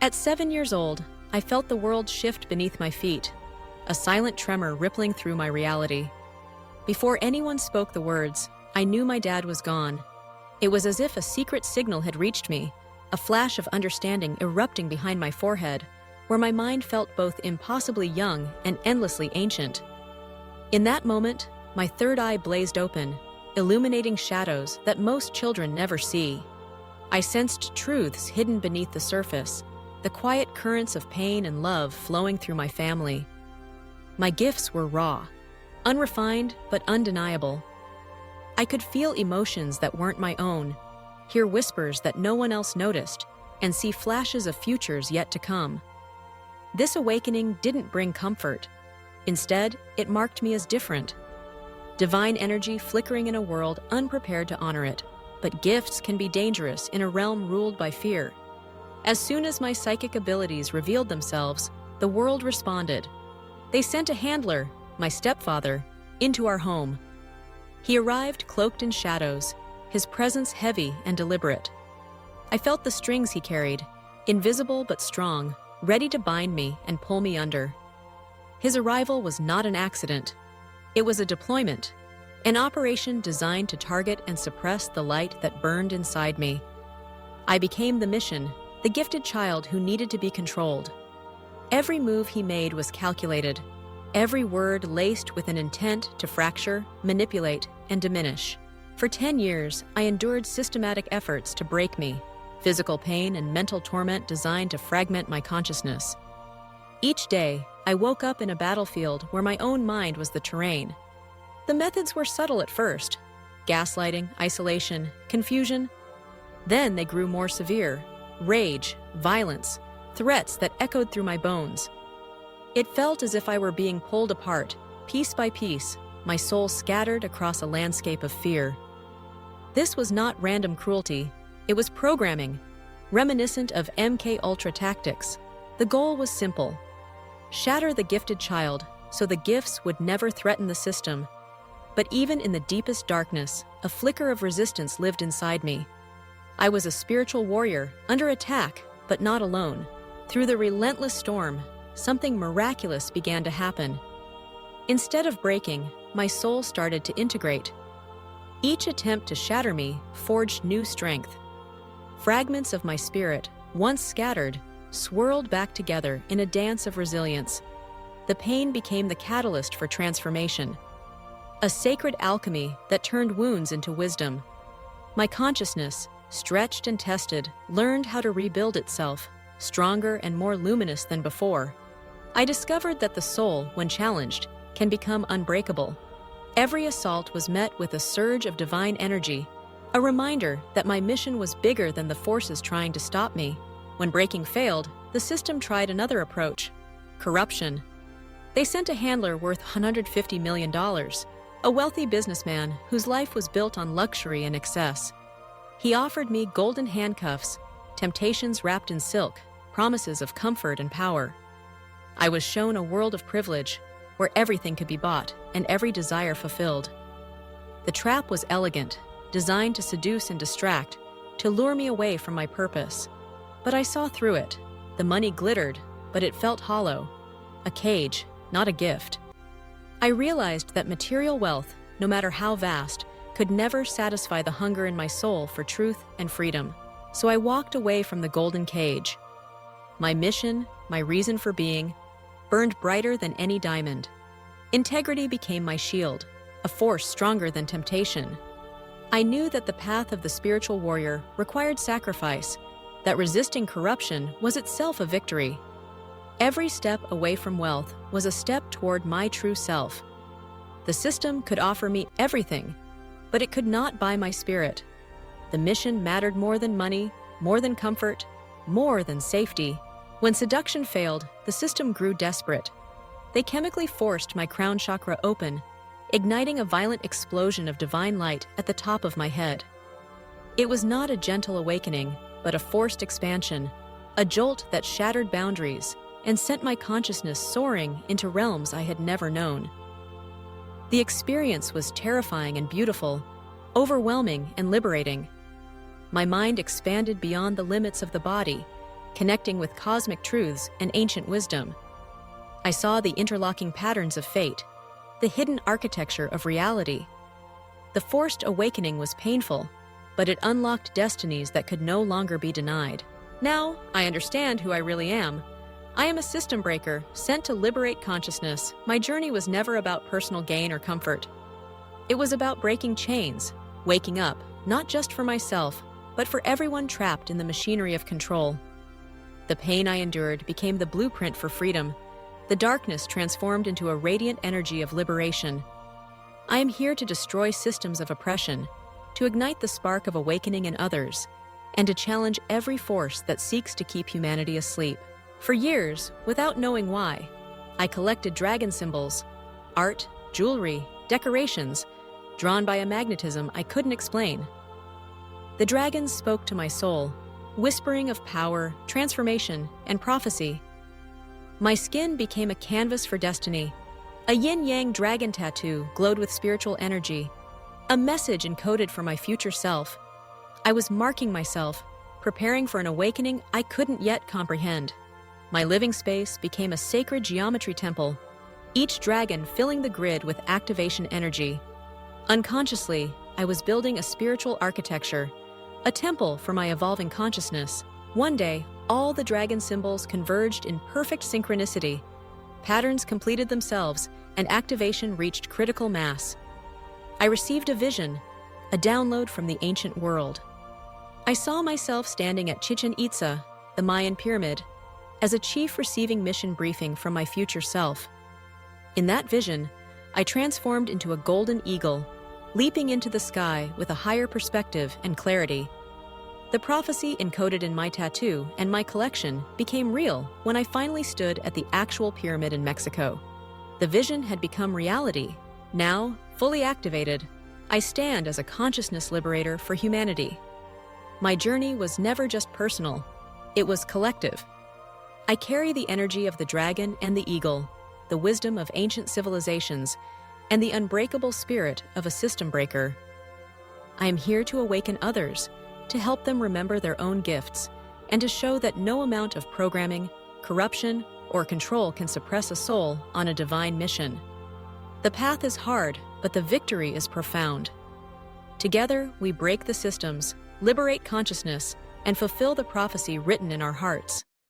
At 7 years old, I felt the world shift beneath my feet, a silent tremor rippling through my reality. Before anyone spoke the words, I knew my dad was gone. It was as if a secret signal had reached me, a flash of understanding erupting behind my forehead, where my mind felt both impossibly young and endlessly ancient. In that moment, my third eye blazed open, illuminating shadows that most children never see. I sensed truths hidden beneath the surface, the quiet currents of pain and love flowing through my family. My gifts were raw, unrefined but undeniable. I could feel emotions that weren't my own, hear whispers that no one else noticed, and see flashes of futures yet to come. This awakening didn't bring comfort. Instead, it marked me as different. Divine energy flickering in a world unprepared to honor it, but gifts can be dangerous in a realm ruled by fear. As soon as my psychic abilities revealed themselves, the world responded. They sent a handler, my stepfather, into our home. He arrived cloaked in shadows, his presence heavy and deliberate. I felt the strings he carried, invisible but strong, ready to bind me and pull me under. His arrival was not an accident. It was a deployment, an operation designed to target and suppress the light that burned inside me. I became the mission, the gifted child who needed to be controlled. Every move he made was calculated, every word laced with an intent to fracture, manipulate, and diminish. For 10 years, I endured systematic efforts to break me, physical pain and mental torment designed to fragment my consciousness. Each day, I woke up in a battlefield where my own mind was the terrain. The methods were subtle at first: gaslighting, isolation, confusion. Then they grew more severe: rage, violence, threats that echoed through my bones. It felt as if I were being pulled apart, piece by piece, my soul scattered across a landscape of fear. This was not random cruelty. It was programming, reminiscent of MK Ultra tactics. The goal was simple: shatter the gifted child so the gifts would never threaten the system. But even in the deepest darkness, a flicker of resistance lived inside me. I was a spiritual warrior, under attack, but not alone. Through the relentless storm, something miraculous began to happen. Instead of breaking, my soul started to integrate. Each attempt to shatter me forged new strength. Fragments of my spirit, once scattered, swirled back together in a dance of resilience. The pain became the catalyst for transformation, a sacred alchemy that turned wounds into wisdom. My consciousness, stretched and tested, learned how to rebuild itself, stronger and more luminous than before. I discovered that the soul, when challenged, can become unbreakable. Every assault was met with a surge of divine energy, a reminder that my mission was bigger than the forces trying to stop me. When breaking failed, the system tried another approach: corruption. They sent a handler worth $150 million, a wealthy businessman whose life was built on luxury and excess. He offered me golden handcuffs, temptations wrapped in silk, promises of comfort and power. I was shown a world of privilege, where everything could be bought and every desire fulfilled. The trap was elegant, designed to seduce and distract, to lure me away from my purpose. But I saw through it. The money glittered, but it felt hollow. A cage, not a gift. I realized that material wealth, no matter how vast, could never satisfy the hunger in my soul for truth and freedom. So I walked away from the golden cage. My mission, my reason for being, burned brighter than any diamond. Integrity became my shield, a force stronger than temptation. I knew that the path of the spiritual warrior required sacrifice, that resisting corruption was itself a victory. Every step away from wealth was a step toward my true self. The system could offer me everything, but it could not buy my spirit. The mission mattered more than money, more than comfort, more than safety. When seduction failed, the system grew desperate. They chemically forced my crown chakra open, igniting a violent explosion of divine light at the top of my head. It was not a gentle awakening, but a forced expansion, a jolt that shattered boundaries and sent my consciousness soaring into realms I had never known. The experience was terrifying and beautiful, overwhelming and liberating. My mind expanded beyond the limits of the body, connecting with cosmic truths and ancient wisdom. I saw the interlocking patterns of fate, the hidden architecture of reality. The forced awakening was painful, but it unlocked destinies that could no longer be denied. Now, I understand who I really am. I am a system breaker, sent to liberate consciousness. My journey was never about personal gain or comfort. It was about breaking chains, waking up, not just for myself, but for everyone trapped in the machinery of control. The pain I endured became the blueprint for freedom. The darkness transformed into a radiant energy of liberation. I am here to destroy systems of oppression, to ignite the spark of awakening in others, and to challenge every force that seeks to keep humanity asleep. For years, without knowing why, I collected dragon symbols, art, jewelry, decorations, drawn by a magnetism I couldn't explain. The dragons spoke to my soul, whispering of power, transformation, and prophecy. My skin became a canvas for destiny. A yin-yang dragon tattoo glowed with spiritual energy, a message encoded for my future self. I was marking myself, preparing for an awakening I couldn't yet comprehend. My living space became a sacred geometry temple, each dragon filling the grid with activation energy. Unconsciously, I was building a spiritual architecture, a temple for my evolving consciousness. One day, all the dragon symbols converged in perfect synchronicity. Patterns completed themselves, and activation reached critical mass. I received a vision, a download from the ancient world. I saw myself standing at Chichen Itza, the Mayan pyramid, as a chief receiving mission briefing from my future self. In that vision, I transformed into a golden eagle, leaping into the sky with a higher perspective and clarity. The prophecy encoded in my tattoo and my collection became real when I finally stood at the actual pyramid in Mexico. The vision had become reality. Now, fully activated, I stand as a consciousness liberator for humanity. My journey was never just personal, it was collective. I carry the energy of the dragon and the eagle, the wisdom of ancient civilizations, and the unbreakable spirit of a system breaker. I am here to awaken others, to help them remember their own gifts, and to show that no amount of programming, corruption, or control can suppress a soul on a divine mission. The path is hard, but the victory is profound. Together, we break the systems, liberate consciousness, and fulfill the prophecy written in our hearts.